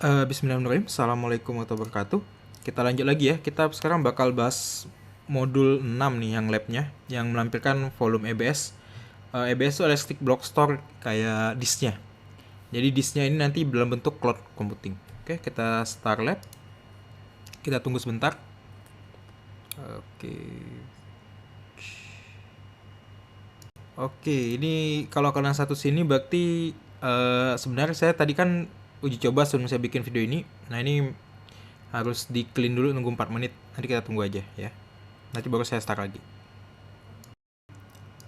Bismillahirrahmanirrahim. Assalamualaikum warahmatullahi wabarakatuh. Kita lanjut lagi ya. Kita sekarang bakal bahas modul 6 nih yang labnya, yang melampirkan volume EBS. EBS itu Elastic Block Store kayak disknya. Jadi disknya ini nanti dalam bentuk cloud computing. Oke, kita start lab. Kita tunggu sebentar. Oke. Oke, ini kalau kalian satu sini berarti sebenarnya saya tadi kan uji coba sebelum saya bikin video ini. Nah, ini harus di clean dulu, nunggu 4 menit. Nanti kita tunggu aja ya. Nanti baru saya start lagi.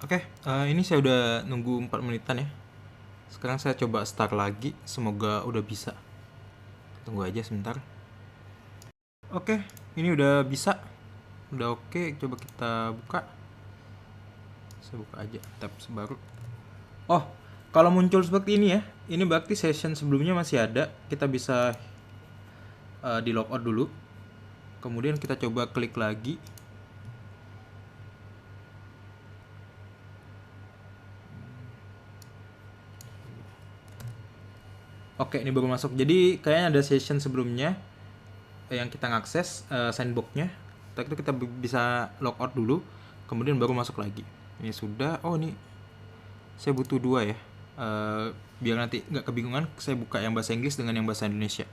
Oke, ini saya udah nunggu 4 menitan ya. Sekarang saya coba start lagi. Semoga udah bisa. Tunggu aja sebentar. Oke, ini udah bisa. Udah oke, coba kita buka. Saya buka aja tab baru. Oh, kalau muncul seperti ini ya, ini berarti session sebelumnya masih ada. Kita bisa di logout dulu. Kemudian kita coba klik lagi. Oke, ini baru masuk. Jadi kayaknya ada session sebelumnya yang kita ngakses sandbox-nya. Setelah itu kita bisa logout dulu, kemudian baru masuk lagi. Ini sudah. Oh, ini saya butuh dua ya. Biar nanti nggak kebingungan, saya buka yang bahasa Inggris dengan yang bahasa Indonesia.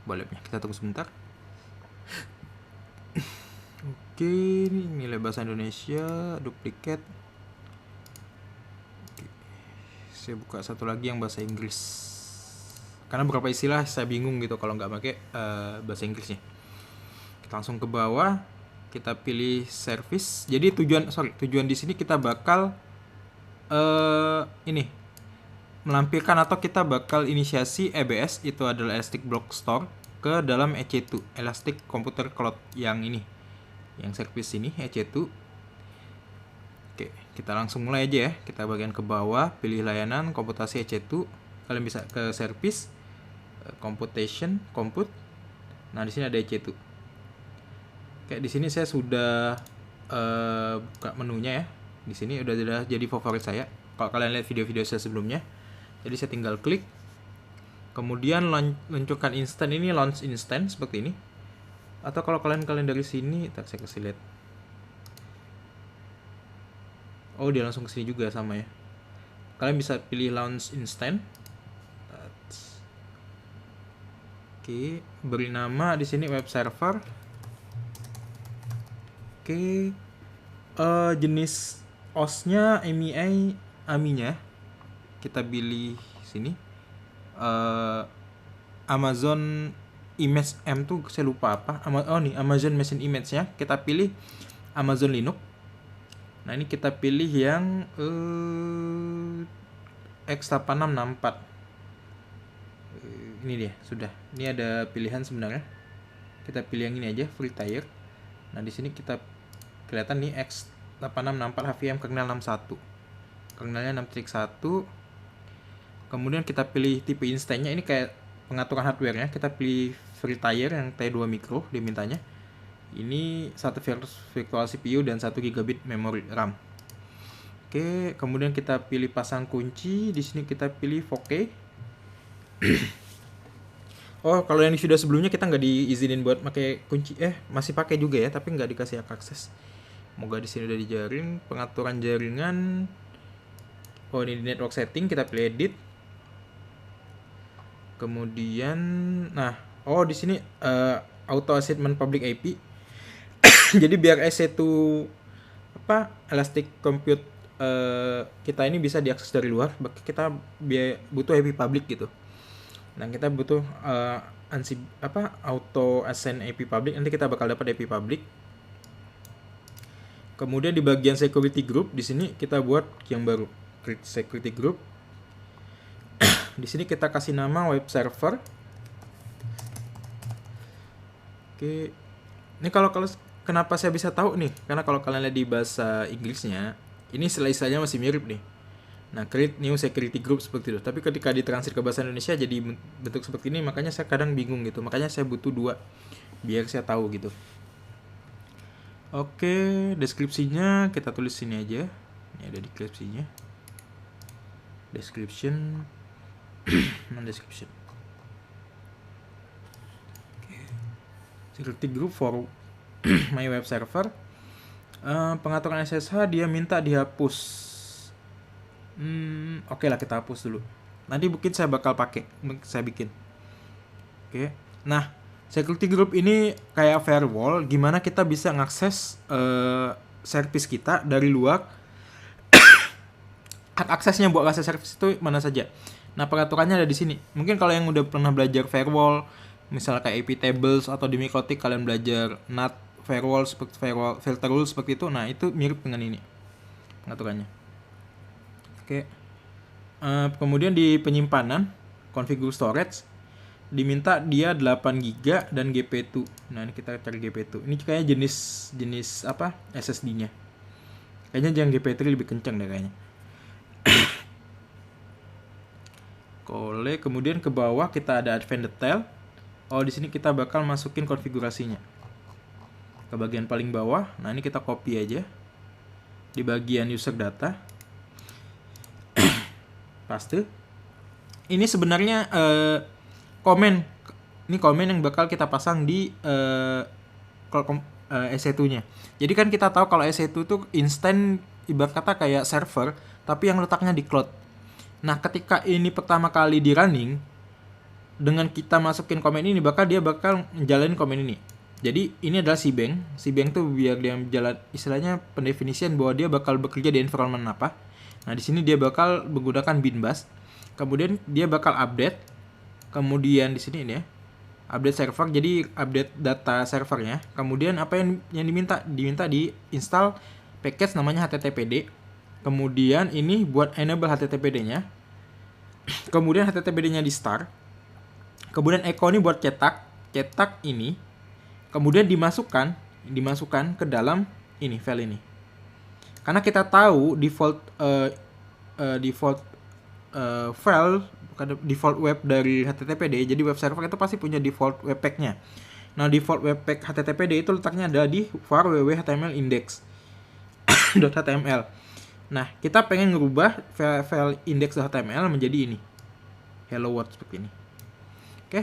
Boleh, kita tunggu sebentar. Oke, ini nilai bahasa Indonesia, duplicate. Oke. Saya buka satu lagi yang bahasa Inggris. Karena beberapa istilah saya bingung gitu kalau nggak pakai bahasa Inggrisnya. Kita langsung ke bawah, kita pilih service. Jadi tujuan di sini kita bakal ini melampirkan atau kita bakal inisiasi EBS, itu adalah Elastic Block Store, ke dalam EC2, Elastic Computer Cloud yang ini, yang service ini EC2. Oke, kita langsung mulai aja ya. Kita bagian ke bawah, pilih layanan komputasi EC2. Kalian bisa ke service, computation, compute. Nah, di sini ada EC2. Oke, di sini saya sudah buka menunya ya. Di sini udah jadi favorit saya. Kalau kalian lihat video-video saya sebelumnya, jadi saya tinggal klik. Kemudian luncurkan instan, ini launch instant seperti ini. Atau kalau kalian dari sini, saya kasih lihat. Oh, dia langsung ke sini juga sama ya. Kalian bisa pilih launch instant. Oke, beri nama di sini web server. Oke, jenis OS-nya AMI-nya kita pilih sini. Amazon Image M tuh saya lupa apa. Nih Amazon Machine Image-nya kita pilih Amazon Linux. Nah, ini kita pilih yang x8664. Ini dia, sudah. Ini ada pilihan sebenarnya. Kita pilih yang ini aja, free tier. Nah, di sini kita kelihatan nih x8664 HVM kernel 61. Kernelnya 6.1. Kemudian kita pilih tipe instannya, ini kayak pengaturan hardware-nya. Kita pilih free tier yang T2 micro dimintanya. Ini satu virtual CPU dan 1 GB memori RAM. Oke, kemudian kita pilih pasang kunci. Di sini kita pilih 4K. Oh, kalau yang sudah sebelumnya kita nggak diizinin buat pakai kunci. Masih pakai juga ya, tapi nggak dikasih akses. Moga di sini udah dijaring. Pengaturan jaringan. Oh, ini di network setting, kita pilih edit. Kemudian, nah, di sini auto assignment public IP. Jadi biar EC2 Elastic Compute kita ini bisa diakses dari luar, kita butuh IP public gitu. Nah, kita butuh auto assign IP public. Nanti kita bakal dapat IP public. Kemudian di bagian security group, di sini kita buat yang baru, create security group. Di sini kita kasih nama web server. Oke. Ini kalau kenapa saya bisa tahu nih? Karena kalau kalian lihat di bahasa Inggrisnya, ini istilah-istilahnya masih mirip nih. Nah, create new security group seperti itu. Tapi ketika ditranslate ke bahasa Indonesia jadi bentuk seperti ini, makanya saya kadang bingung gitu. Makanya saya butuh dua biar saya tahu gitu. Oke, deskripsinya kita tulis sini aja. Ini ada deskripsinya. Description. Non description. security group for my web server. Pengaturan SSH dia minta dihapus. Oke lah, kita hapus dulu. Nanti mungkin saya bakal pakai, saya bikin. Oke. Nah, security group ini kayak firewall, gimana kita bisa ngakses service kita dari luar. Hak aksesnya buat akses service itu mana saja. Nah, peraturannya ada di sini. Mungkin kalau yang udah pernah belajar firewall, misalnya kayak IP tables atau di Mikrotik kalian belajar NAT firewall seperti firewall filter rule seperti itu. Nah, itu mirip dengan ini pengaturannya. Oke. Kemudian di penyimpanan configure storage diminta dia 8 GB dan GP2. Nah, ini kita cari GP2. Ini kayaknya jenis apa? SSD-nya. Kayaknya jangan GP3 lebih kencang deh kayaknya. Kemudian ke bawah kita ada advanced detail. Oh, di sini kita bakal masukin konfigurasinya ke bagian paling bawah. Nah, ini kita copy aja di bagian user data. Paste. Ini sebenarnya komen. Ini komen yang bakal kita pasang di EC2-nya. Jadi kan kita tahu kalau EC2 itu instan, ibarat kata kayak server, tapi yang letaknya di cloud. Nah, ketika ini pertama kali di running, dengan kita masukin komen ini, dia bakal menjalani komen ini. Jadi, ini adalah cbank. Cbank tuh biar dia jalan, istilahnya pendefinisian bahwa dia bakal bekerja di environment apa. Nah, di sini dia bakal menggunakan bin bus. Kemudian dia bakal update. Kemudian di sini ini ya, update server, jadi update data servernya. Kemudian apa yang diminta? Diminta di install package namanya HTTPD. Kemudian ini buat enable HTTPD-nya. Kemudian HTTPD-nya di start. Kemudian echo ini buat cetak ini. Kemudian dimasukkan ke dalam ini file ini. Karena kita tahu default file bukan default web dari HTTPD, jadi web server itu pasti punya default webpack-nya. Nah, default webpack HTTPD itu letaknya ada di var www.html index.html. Nah, kita pengen ngerubah file index.html menjadi ini. Hello world seperti ini. Oke.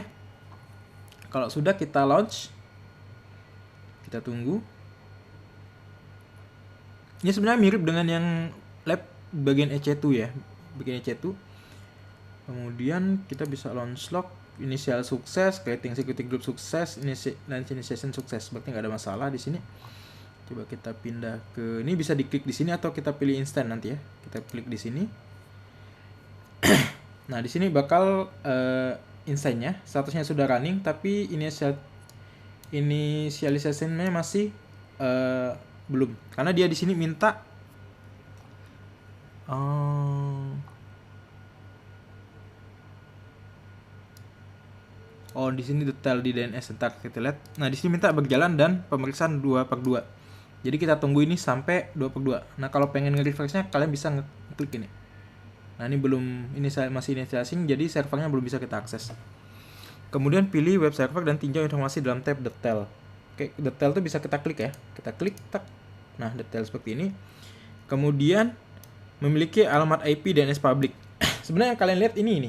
Kalau sudah kita launch. Kita tunggu. Ini sebenarnya mirip dengan yang lab bagian EC2 ya. Bagian EC2. Kemudian kita bisa launch log, initial sukses, creating security group sukses, initiation sukses. Berarti nggak ada masalah di sini. Coba kita pindah ke ini, bisa diklik di sini atau kita pilih instant nanti ya. Kita klik di sini. Nah, di sini bakal instantnya statusnya sudah running, tapi initialisasinya masih belum. Karena dia di sini minta di sini detail di DNS. Ntar kita lihat. Nah, di sini minta berjalan dan pemeriksaan 2/2. Jadi kita tunggu ini sampai 2/2. Nah, kalau pengen nge-refresh-nya kalian bisa ngeklik ini. Nah, ini belum, ini masih inisiasi, jadi servernya belum bisa kita akses. Kemudian pilih web server dan tinjau informasi dalam tab detail. Oke, detail itu bisa kita klik ya. Kita klik, tak. Nah, detail seperti ini. Kemudian memiliki alamat IP DNS public. Sebenarnya kalian lihat ini.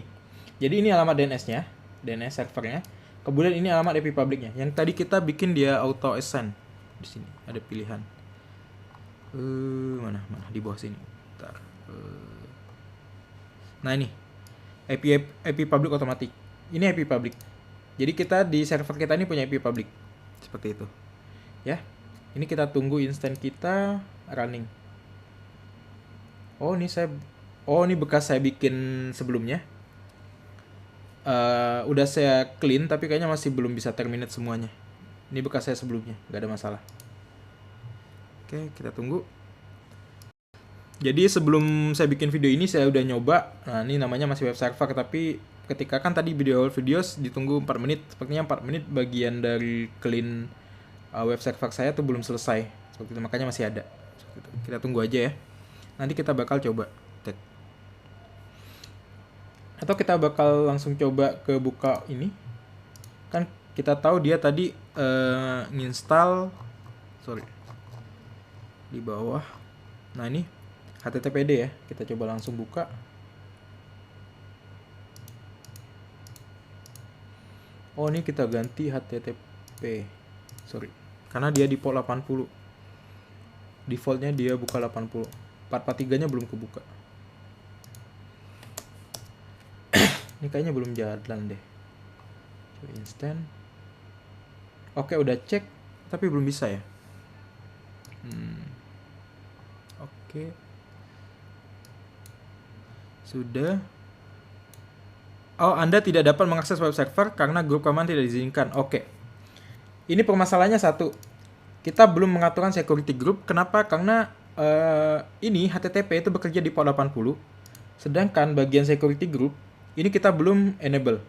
Jadi ini alamat DNS-nya, DNS servernya. Kemudian ini alamat IP public-nya. Yang tadi kita bikin dia auto assign. Di sini ada pilihan. Mana di bawah sini. Bentar. Nah, ini IP public otomatis. Ini IP public. Jadi kita di server kita ini punya IP public. Seperti itu. Ya. Ini kita tunggu instant kita running. Ini bekas saya bikin sebelumnya. Udah saya clean tapi kayaknya masih belum bisa terminate semuanya. Ini bekas saya sebelumnya, nggak ada masalah. Oke, kita tunggu. Jadi sebelum saya bikin video ini saya udah nyoba. Nah, ini namanya masih web server, tapi ketika kan tadi video videos ditunggu 4 menit, sepertinya 4 menit bagian dari clean web server saya tuh belum selesai. Seperti itu, makanya masih ada. Kita tunggu aja ya. Nanti kita bakal coba tek. Atau kita bakal langsung coba ke buka ini. Kan kita tahu dia tadi nginstal di bawah. Nah, ini HTTPD ya. Kita coba langsung buka. Oh, ini kita ganti HTTP. Sorry. Karena dia di port 80. Defaultnya dia buka 80. 443-nya belum kebuka. Ini kayaknya belum jalan deh. Coba instant. Oke, udah cek tapi belum bisa ya. Oke. Sudah. Oh, Anda tidak dapat mengakses web server karena grup keamanan tidak diizinkan. Oke. Ini permasalahannya satu. Kita belum mengaturan security group. Kenapa? Karena ini HTTP itu bekerja di port 80. Sedangkan bagian security group ini kita belum enable.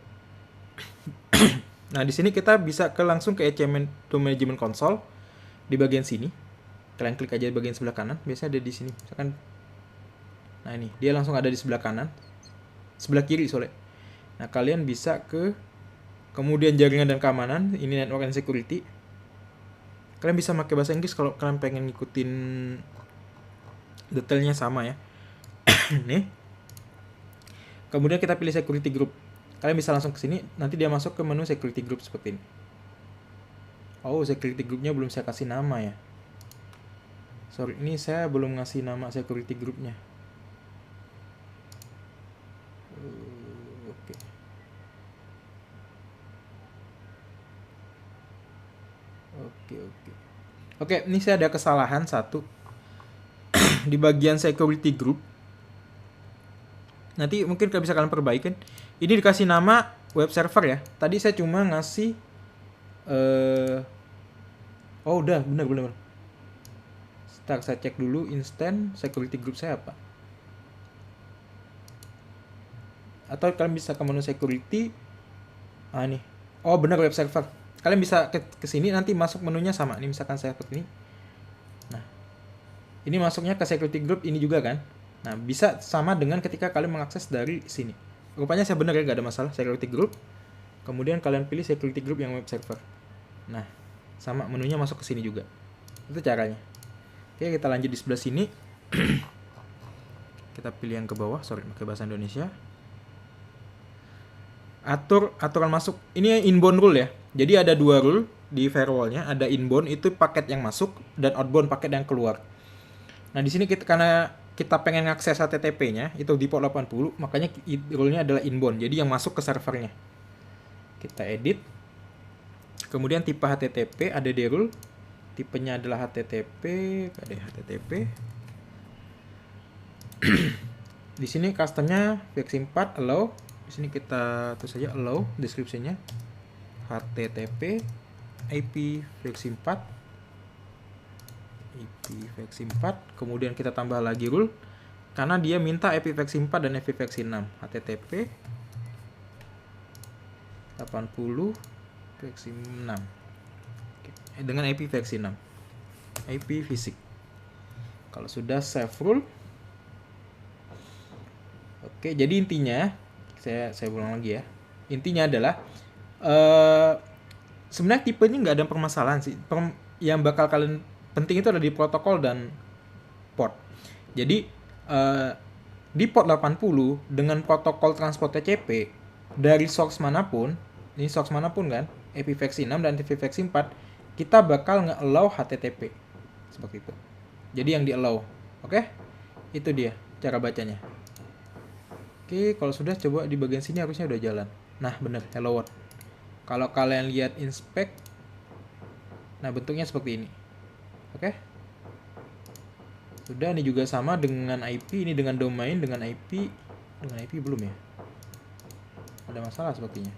Nah, di sini kita bisa langsung ke ECM Management Console di bagian sini. Kalian klik aja di bagian sebelah kanan. Biasanya ada di sini. Misalkan, nah ini dia langsung ada di sebelah kanan, sebelah kiri sorry. Nah, kalian bisa ke kemudian jaringan dan keamanan. Ini network and security. Kalian bisa pakai bahasa Inggris kalau kalian pengen ngikutin detailnya sama ya. Nih. Kemudian kita pilih security group. Kalian bisa langsung ke sini, nanti dia masuk ke menu security group seperti ini. Oh, security groupnya belum saya kasih nama ya. Sorry, ini saya belum ngasih nama security groupnya. Oke. Oke, ini saya ada kesalahan satu. Di bagian security group. Nanti mungkin bisa kalian perbaikin. Ini dikasih nama web server ya. Tadi saya cuma ngasih oh udah benar. Sebentar, saya cek dulu instant security group saya apa. Atau kalian bisa ke menu security. Ah ini. Oh benar, web server. Kalian bisa ke sini, nanti masuk menunya sama. Ini misalkan saya seperti ini. Nah. Ini masuknya ke security group ini juga kan. Nah, bisa sama dengan ketika kalian mengakses dari sini. Rupanya saya benar ya, gak ada masalah. Security group. Kemudian kalian pilih security group yang web server. Nah, sama menunya masuk ke sini juga. Itu caranya. Oke, kita lanjut di sebelah sini. Kita pilih yang ke bawah, sorry, pakai bahasa Indonesia. Aturan masuk. Ini inbound rule ya. Jadi ada dua rule di firewall-nya. Ada inbound itu paket yang masuk dan outbound paket yang keluar. Nah, di sini karena kita pengen ngakses HTTP-nya itu di port 80, makanya rule-nya adalah inbound. Jadi yang masuk ke servernya. Kita edit. Kemudian tipe HTTP ada di rule. Tipenya adalah HTTP, ada HTTP. Di sini custom-nya Vexim4 allow. Di sini kita tulis saja allow deskripsinya. HTTP IP Vexim4. IPv4, kemudian kita tambah lagi rule karena dia minta IPv4 dan IPv6. HTTP 80 Vexim6 dengan IPv6, IPv6. Kalau sudah save rule, oke. Jadi intinya saya ulang lagi ya. Intinya adalah sebenarnya tipe ini nggak ada permasalahan sih. Yang bakal kalian penting itu ada di protokol dan port. Jadi di port 80 dengan protokol transport TCP dari source manapun, ini source manapun kan, IPv6 dan IPv4, kita bakal nge-allow HTTP seperti itu. Jadi yang di-allow, oke? Itu dia cara bacanya. Oke, kalau sudah coba di bagian sini harusnya udah jalan. Nah, bener, hello world. Kalau kalian lihat inspect, nah bentuknya seperti ini. Oke. Sudah, ini juga sama dengan IP, ini dengan domain, dengan IP. Dengan IP belum ya? Ada masalah sepertinya.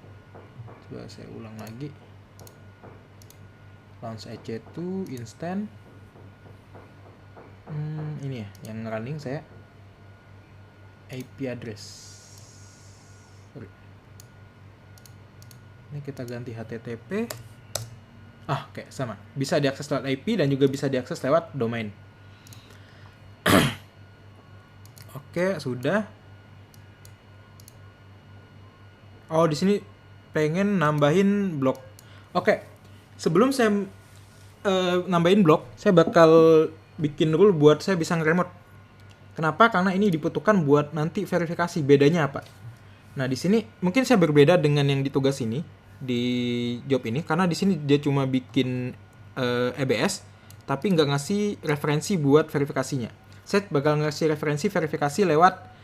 Coba saya ulang lagi. Launch EC2 instant. Ini ya, yang running saya IP address. Sorry. Ini kita ganti HTTP. Oke, sama. Bisa diakses lewat IP dan juga bisa diakses lewat domain. Oke, sudah. Oh, di sini pengen nambahin blok. Oke. Sebelum saya nambahin blok, saya bakal bikin rule buat saya bisa nge-remote. Kenapa? Karena ini dibutuhkan buat nanti verifikasi. Bedanya apa? Nah, di sini mungkin saya berbeda dengan yang di tugas ini, di job ini, karena di sini dia cuma bikin EBS, tapi nggak ngasih referensi buat verifikasinya. Saya bakal ngasih referensi verifikasi lewat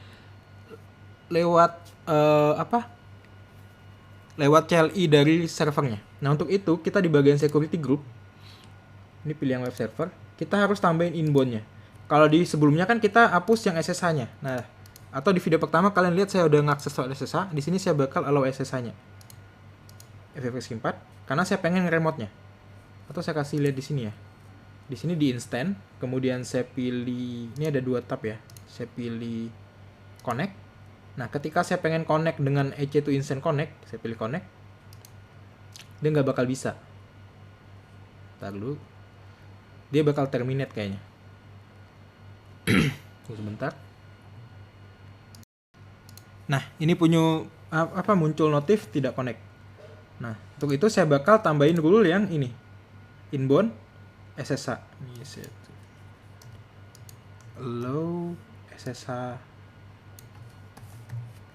lewat CLI dari servernya. Nah, untuk itu kita di bagian security group, ini pilih yang web server, kita harus tambahin inbound-nya. Kalau di sebelumnya kan kita hapus yang SSH-nya. Nah, atau di video pertama kalian lihat saya udah ngakses soal SSH, di sini saya bakal allow SSH-nya. FFX 4 karena saya pengen remote-nya. Atau saya kasih lihat di sini ya. Di sini di instant, kemudian saya pilih, ini ada 2 tab ya. Saya pilih connect. Nah, ketika saya pengen connect dengan EC2 instant connect, saya pilih connect. Dia nggak bakal bisa. Ntar dulu. Dia bakal terminate kayaknya. Tunggu sebentar. Nah, ini punya muncul notif tidak connect. Nah, untuk itu saya bakal tambahin rule yang ini. Inbound SSH. Ini allow SSH.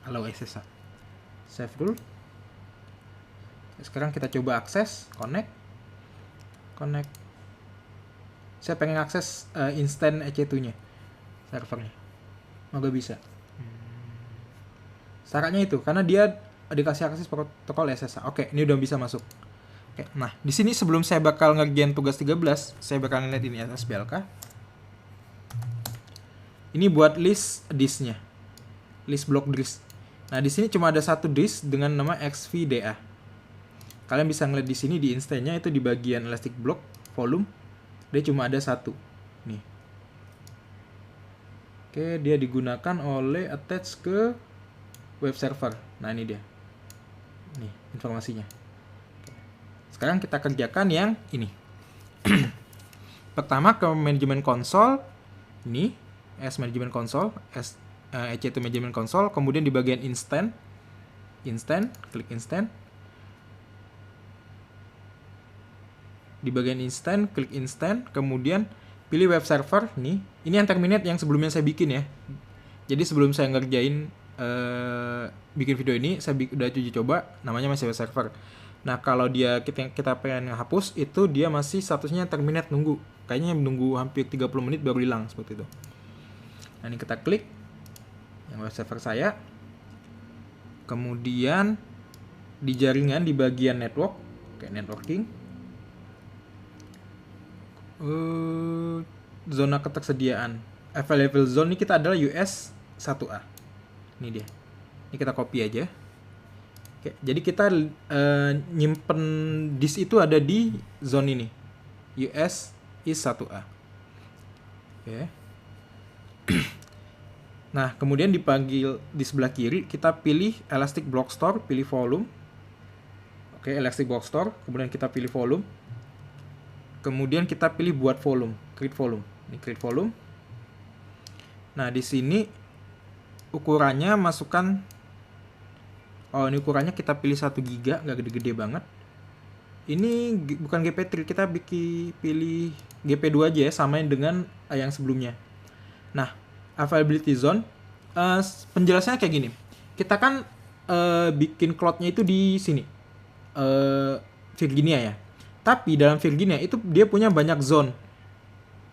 Allow SSH. Save rule. Sekarang kita coba akses, connect. Saya pengen akses instant EC2-nya, servernya. Nggak bisa. Syaratnya itu, karena dia dikasih akses protokol SSH. Oke, ini udah bisa masuk. Oke, nah, di sini sebelum saya bakal ngerjain tugas 13, saya bakal ngeliat ini SSBLK. Ini buat list disk-nya. List block disk. Nah, di sini cuma ada satu disk dengan nama XVDA. Kalian bisa ngeliat di sini di instance-nya itu di bagian elastic block volume. Dia cuma ada satu. Nih. Oke, dia digunakan oleh attach ke web server. Nah, ini dia. Nih, informasinya. Oke. Sekarang kita kerjakan yang ini. Pertama ke manajemen console. Ini, management console, EC2 management console, kemudian di bagian instant, klik instant. Di bagian instant, klik instant, kemudian pilih web server nih. Ini yang terminate yang sebelumnya saya bikin ya. Jadi sebelum saya ngerjain bikin video ini, saya udah uji coba, namanya masih web server. Nah, kalau dia kita pengen hapus, itu dia masih statusnya terminate, nunggu. Kayaknya nunggu hampir 30 menit baru hilang seperti itu. Nah, ini kita klik yang web server saya. Kemudian di jaringan di bagian network, kayak networking. Zona ketersediaan available zone ini kita adalah US 1A. Ini dia. Ini kita copy aja. Oke, jadi kita nyimpen disk itu ada di zone ini. US is 1A. Oke. Nah, kemudian dipanggil di sebelah kiri, kita pilih Elastic Block Store, pilih volume. Oke, Elastic Block Store, kemudian kita pilih volume. Kemudian kita pilih buat volume, create volume. Ini create volume. Nah, di sini ukurannya masukkan, ini ukurannya kita pilih 1 GB, nggak gede-gede banget. Ini bukan GP3, kita pilih GP2 aja ya, samain dengan yang sebelumnya. Nah, availability zone, penjelasannya kayak gini. Kita kan bikin cloud-nya itu di sini, Virginia ya. Tapi dalam Virginia itu dia punya banyak zone.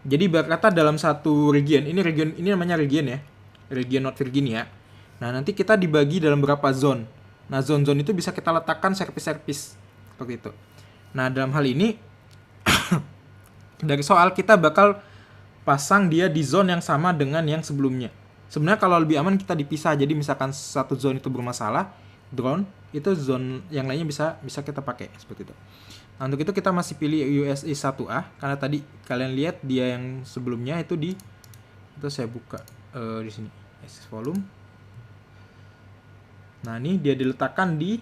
Jadi berkata dalam satu region ini namanya region ya, region North Virginia. Nah, nanti kita dibagi dalam berapa zone. Nah, zone-zone itu bisa kita letakkan service-service seperti itu. Nah, dalam hal ini dari soal kita bakal pasang dia di zone yang sama dengan yang sebelumnya. Sebenarnya kalau lebih aman kita dipisah. Jadi misalkan satu zone itu bermasalah, drone itu zone yang lainnya bisa kita pakai seperti itu. Nah, untuk itu kita masih pilih USI 1A karena tadi kalian lihat dia yang sebelumnya itu saya buka di sini access volume. Nah, ini dia diletakkan di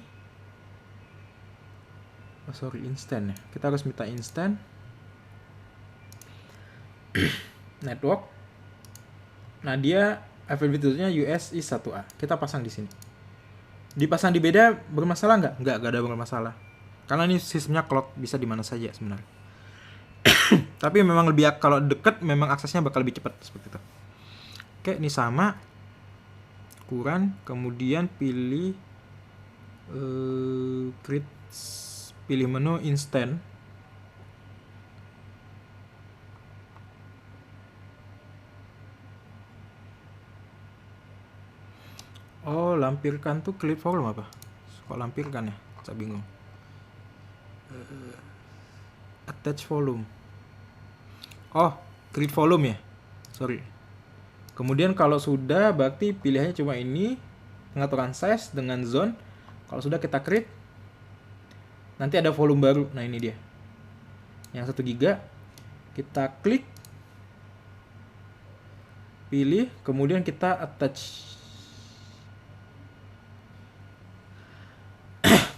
instant ya. Kita harus minta instant network. Nah, dia availability-nya USI 1A. Kita pasang di sini. Dipasang di beda bermasalah nggak? Nggak ada bermasalah. Karena ini sistemnya cloud, bisa di mana saja sebenarnya. Tapi memang kalau deket memang aksesnya bakal lebih cepat seperti itu. Oke, ini sama. Ukuran, kemudian pilih pilih menu instant. Oh, lampirkan tuh create volume apa? Kok lampirkan ya? Saya bingung. Attach volume. Oh, create volume ya? Sorry. Kemudian kalau sudah, berarti pilihannya cuma ini. Pengaturan size dengan zone. Kalau sudah kita create, nanti ada volume baru. Nah, ini dia. Yang 1 GB. Kita klik. Pilih. Kemudian kita attach.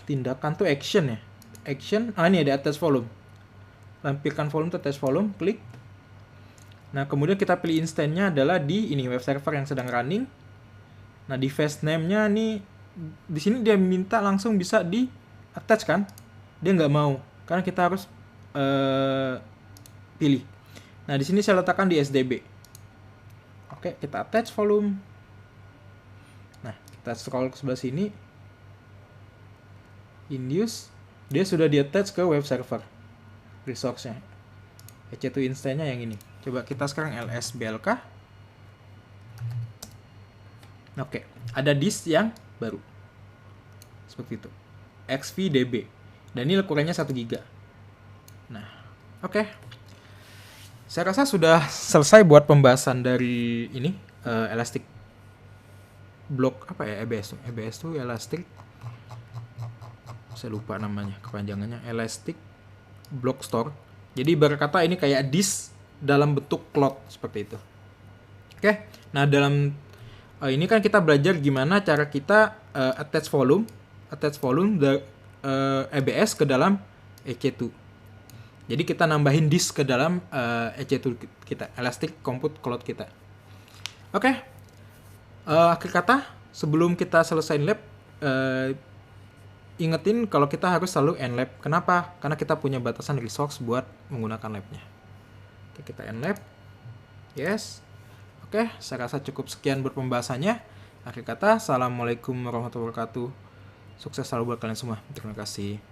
Tindakan tuh action ya. Action. Ini ada attach volume. Lampirkan volume to attach volume. Klik. Nah, kemudian kita pilih instance-nya adalah di ini web server yang sedang running. Nah, di device name-nya nih, di sini dia minta langsung bisa di attach kan? Dia nggak mau, karena kita harus pilih. Nah, di sini saya letakkan di SDB. Oke, kita attach volume. Nah, kita scroll ke sebelah sini. In use, dia sudah di attach ke web server resource-nya. EC2 instance-nya yang ini. Coba kita sekarang ls blk. Oke, ada disk yang baru. Seperti itu. XVDB. Dan ini ukurannya 1 GB. Nah, oke. Saya rasa sudah selesai buat pembahasan dari ini Elastic Block apa ya, EBS tuh. EBS tuh Elastic, saya lupa namanya, kepanjangannya Elastic Block Store. Jadi berkata ini kayak disk dalam bentuk cloud seperti itu. Oke. Nah, dalam ini kan kita belajar gimana cara kita attach volume EBS ke dalam EC2. Jadi kita nambahin disk ke dalam EC2 kita, Elastic Compute Cloud kita. Oke. Akhir kata, sebelum kita selesai lab, ingetin kalau kita harus selalu end lab. Kenapa? Karena kita punya batasan resource buat menggunakan labnya. Oke, kita end lab. Yes. Oke, saya rasa cukup sekian buat pembahasannya. Akhir kata, assalamualaikum warahmatullahi wabarakatuh. Sukses selalu buat kalian semua. Terima kasih.